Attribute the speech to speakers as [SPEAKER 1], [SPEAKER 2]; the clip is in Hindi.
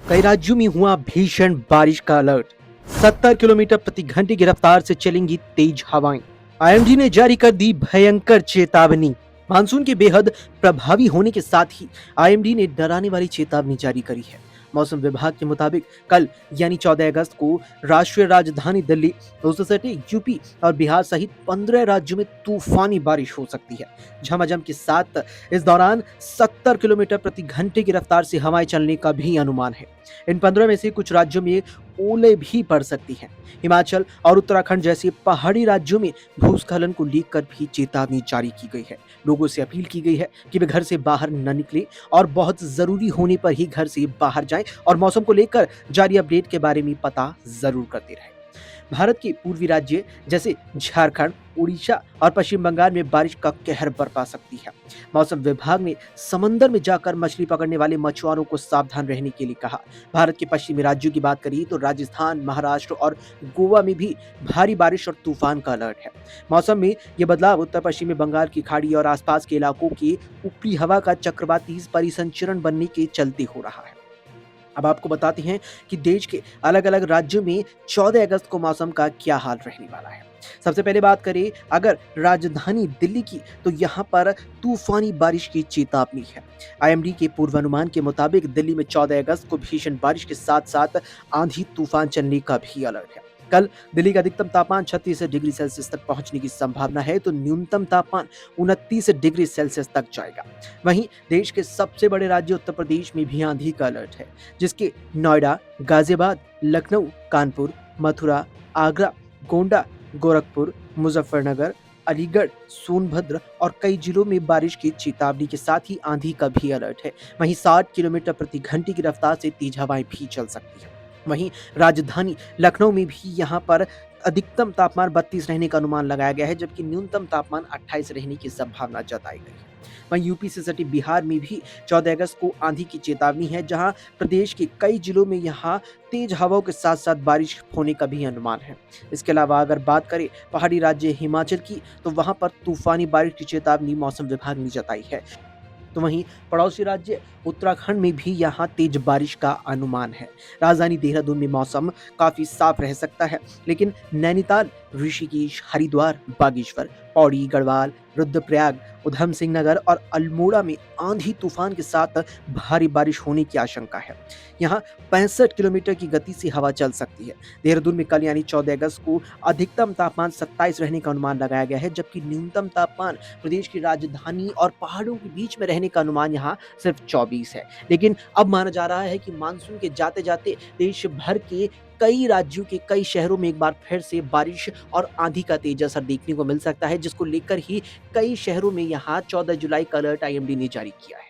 [SPEAKER 1] कई राज्यों में हुआ भीषण बारिश का अलर्ट। 70 किलोमीटर प्रति घंटे की रफ्तार से चलेंगी तेज हवाएं। आईएमडी ने जारी कर दी भयंकर चेतावनी। मानसून के बेहद प्रभावी होने के साथ ही आईएमडी ने डराने वाली चेतावनी जारी करी है। मौसम विभाग के मुताबिक कल यानी 14 अगस्त को राष्ट्रीय राजधानी दिल्ली, उससे सटे यूपी और बिहार सहित 15 राज्यों में तूफानी बारिश हो सकती है। झमाझम के साथ इस दौरान 70 किलोमीटर प्रति घंटे की रफ्तार से हवाएं चलने का भी अनुमान है। इन 15 में से कुछ राज्यों में ओले भी पड़ सकती हैं। हिमाचल और उत्तराखंड जैसे पहाड़ी राज्यों में भूस्खलन को लेकर भी चेतावनी जारी की गई है। लोगों से अपील की गई है कि वे घर से बाहर न निकलें और बहुत जरूरी होने पर ही घर से बाहर जाएं और मौसम को लेकर जारी अपडेट के बारे में पता जरूर करते रहें। भारत के पूर्वी राज्य जैसे झारखंड, उड़ीसा और पश्चिम बंगाल में बारिश का कहर बरपा सकती है। मौसम विभाग ने समंदर में जाकर मछली पकड़ने वाले मछुआरों को सावधान रहने के लिए कहा। भारत के पश्चिमी राज्यों की बात करें तो राजस्थान, महाराष्ट्र और गोवा में भी भारी बारिश और तूफान का अलर्ट है। मौसम में ये बदलाव उत्तर पश्चिमी बंगाल की खाड़ी और आसपास के इलाकों के ऊपरी हवा का चक्रवाती परिसंचरण बनने के चलते हो रहा है। अब आपको बताते हैं कि देश के अलग-अलग राज्यों में 14 अगस्त को मौसम का क्या हाल रहने वाला है। सबसे पहले बात करें अगर राजधानी दिल्ली की, तो यहाँ पर तूफानी बारिश की चेतावनी है। आईएमडी के पूर्वानुमान के मुताबिक दिल्ली में 14 अगस्त को भीषण बारिश के साथ-साथ आंधी तूफान चलने का भी अलर्ट है। कल दिल्ली का अधिकतम तापमान 36 डिग्री सेल्सियस तक पहुंचने की संभावना है, तो न्यूनतम तापमान 29 डिग्री सेल्सियस तक जाएगा। वहीं देश के सबसे बड़े राज्य उत्तर प्रदेश में भी आंधी का अलर्ट है, जिसके नोएडा, गाजियाबाद, लखनऊ, कानपुर, मथुरा, आगरा, गोंडा, गोरखपुर, मुजफ्फरनगर, अलीगढ़, सोनभद्र और कई जिलों में बारिश की चेतावनी के साथ ही आंधी का भी अलर्ट है। वहीं 60 किलोमीटर प्रति घंटे की रफ्तार से तेज हवाएं भी चल सकती हैं। वहीं राजधानी लखनऊ में भी यहाँ पर अधिकतम तापमान 32 रहने का अनुमान लगाया गया है, जबकि न्यूनतम तापमान 28 रहने की संभावना जताई गई है। वहीं यूपी से सटे बिहार में भी 14 अगस्त को आंधी की चेतावनी है, जहां प्रदेश के कई जिलों में यहां तेज हवाओं के साथ साथ बारिश होने का भी अनुमान है। इसके अलावा अगर बात करें पहाड़ी राज्य हिमाचल की, तो वहां पर तूफानी बारिश की चेतावनी मौसम विभाग ने जताई है। तो वहीं पड़ोसी राज्य उत्तराखंड में भी यहाँ तेज बारिश का अनुमान है। राजधानी देहरादून में मौसम काफी साफ रह सकता है, लेकिन नैनीताल, ऋषिकेश, हरिद्वार, बागेश्वर, पौड़ी, गढ़वाल, रुद्रप्रयाग, उधम सिंह नगर और अल्मोड़ा में आंधी तूफान के साथ भारी बारिश होने की आशंका है। यहाँ 65 किलोमीटर की गति से हवा चल सकती है। देहरादून में कल यानी 14 अगस्त को अधिकतम तापमान 27 रहने का अनुमान लगाया गया है, जबकि न्यूनतम तापमान प्रदेश की राजधानी और पहाड़ों के बीच में रहने का अनुमान यहाँ सिर्फ 24 है। लेकिन अब माना जा रहा है कि मानसून के जाते जाते देश भर के कई राज्यों के कई शहरों में एक बार फिर से बारिश और आंधी का तेज असर देखने को मिल सकता है, जिसको लेकर ही कई शहरों में यहाँ 14 जुलाई का अलर्ट आईएमडी ने जारी किया है।